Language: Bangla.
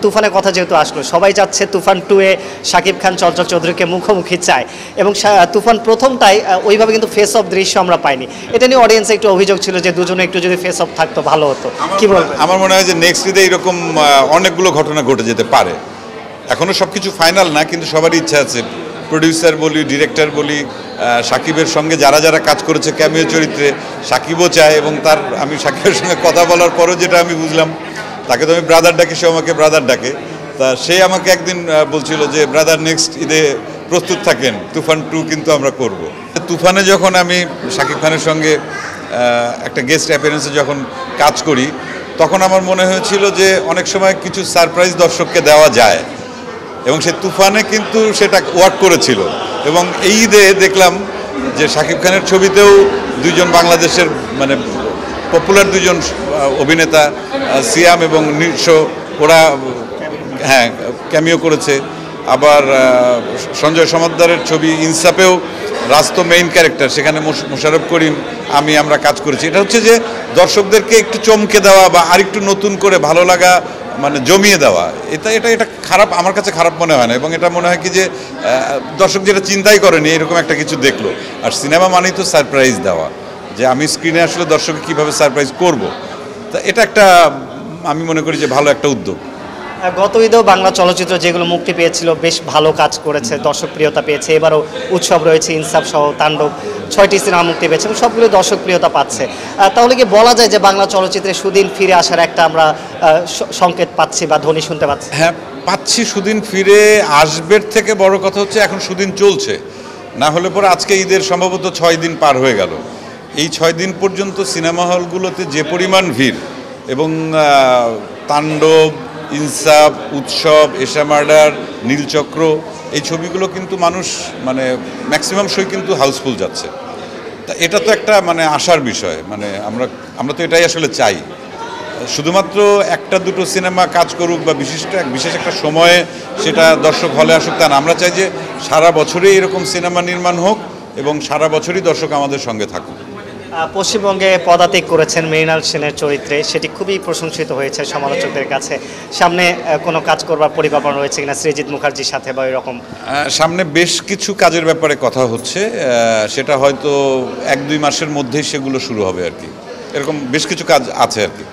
তুফানের কথা যেহেতু আসলো, সবাই চাচ্ছে তুফান 2 এ শাকিব খান চঞ্চল চৌধুরীকে মুখোমুখি চায় এবং তুফান প্রথমটাই ওইভাবে কিন্তু ফেস অফ দৃশ্য আমরা পাইনি। এটা নিয়ে অডিয়েন্সে একটু অভিযোগ ছিল যে দুজনে একটু যদি ফেস অফ থাকতো ভালো হতো। কি বলবেন? আমার মনে হয় যে নেক্সট ঈদে এরকম অনেকগুলো ঘটনা ঘটে যেতে পারে। এখনও সব কিছু ফাইনাল না, কিন্তু সবারই ইচ্ছা আছে, প্রডিউসার বলি, ডিরেক্টর বলি, সাকিবের সঙ্গে যারা যারা কাজ করেছে ক্যামিও চরিত্রে, সাকিবও চায়। এবং আমি সাকিবের সঙ্গে কথা বলার পরও যেটা আমি বুঝলাম, তাকে তো আমি ব্রাদার ডাকি, সে আমাকে ব্রাদার ডাকে। তা সে আমাকে একদিন বলছিল যে ব্রাদার নেক্সট ঈদে প্রস্তুত থাকেন, তুফান 2 কিন্তু আমরা করব। তুফানে যখন আমি সাকিব খানের সঙ্গে একটা গেস্ট অ্যাপিয়ারেন্সে যখন কাজ করি, তখন আমার মনে হয়েছিল যে অনেক সময় কিছু সারপ্রাইজ দর্শককে দেওয়া যায়, এবং সে তুফানে কিন্তু সেটা ওয়ার্ক করেছিল। এবং এই ঈদে দেখলাম যে সাকিব খানের ছবিতেও দুইজন বাংলাদেশের মানে পপুলার দুজন অভিনেতা সিয়াম এবং নিশো, ওরা ক্যামিও করেছে। আবার সঞ্জয় সমাদ্দারের ছবি ইনসাফেও রাস্তো মেইন ক্যারেক্টার, সেখানে মোশাররফ করিম আমরা কাজ করেছি। এটা হচ্ছে যে দর্শকদেরকে একটু চমকে দেওয়া বা আরেকটু নতুন করে ভালো লাগা মানে জমিয়ে দেওয়া। এটা খারাপ, আমার কাছে খারাপ মনে হয় না। এবং এটা মনে হয় কি যে দর্শক যেটা চিন্তাই করেনি এরকম একটা কিছু দেখলো। আর সিনেমা মানেই তো সারপ্রাইজ দেওয়া, যে আমি স্ক্রিনে আসলে দর্শককে কীভাবে সারপ্রাইজ করব। তা এটা একটা আমি মনে করি যে ভালো একটা উদ্যোগ। গত ঈদেও বাংলা চলচ্চিত্র যেগুলো মুক্তি পেয়েছিল বেশ ভালো কাজ করেছে, দর্শকপ্রিয়তা পেয়েছে। এবারও উৎসব রয়েছে, ইনসাফ সহ তাণ্ডব, 6টি সিনেমা মুক্তি পেয়েছে এবং সবগুলো দর্শকপ্রিয়তা পাচ্ছে। তাহলে কি বলা যায় যে বাংলা চলচ্চিত্রে সুদিন ফিরে আসার একটা আমরা সংকেত পাচ্ছি বা ধ্বনি শুনতে পাচ্ছি? হ্যাঁ, পাচ্ছি। সুদিন ফিরে আসবের থেকে বড় কথা হচ্ছে এখন সুদিন চলছে। না হলে পরে আজকে ঈদের সম্ভবত 6 দিন পার হয়ে গেল। এই 6 দিন পর্যন্ত সিনেমা হলগুলোতে যে পরিমাণ ভিড়, এবং তাণ্ডব, ইনসাফ, উৎসব, এশা মার্ডার, নীলচক্র, এই ছবিগুলো কিন্তু মানুষ মানে ম্যাক্সিমাম শোই কিন্তু হাউসফুল যাচ্ছে। তা এটা তো একটা মানে আশার বিষয়। মানে আমরা তো এটাই আসলে চাই। শুধুমাত্র একটা দুটো সিনেমা কাজ করুক বা বিশেষ একটা সময়ে সেটা দর্শক হলে আসুক তা না। আমরা চাই যে সারা বছরই এরকম সিনেমা নির্মাণ হোক এবং সারা বছরই দর্শক আমাদের সঙ্গে থাকুক। পশ্চিমবঙ্গে পদাতিক করেছেন মৃণাল সেনের চরিত্রে, সেটি খুবই প্রশংসিত হয়েছে সমালোচকদের কাছে। সামনে কোনো কাজ করবার পরিকল্পনা রয়েছে কিনা সৃজিত মুখার্জির সাথে বা এরকম? সামনে বেশ কিছু কাজের ব্যাপারে কথা হচ্ছে, সেটা হয়তো 1-2 মাসের মধ্যেই সেগুলো শুরু হবে আর কি। এরকম বেশ কিছু কাজ আছে আর কি।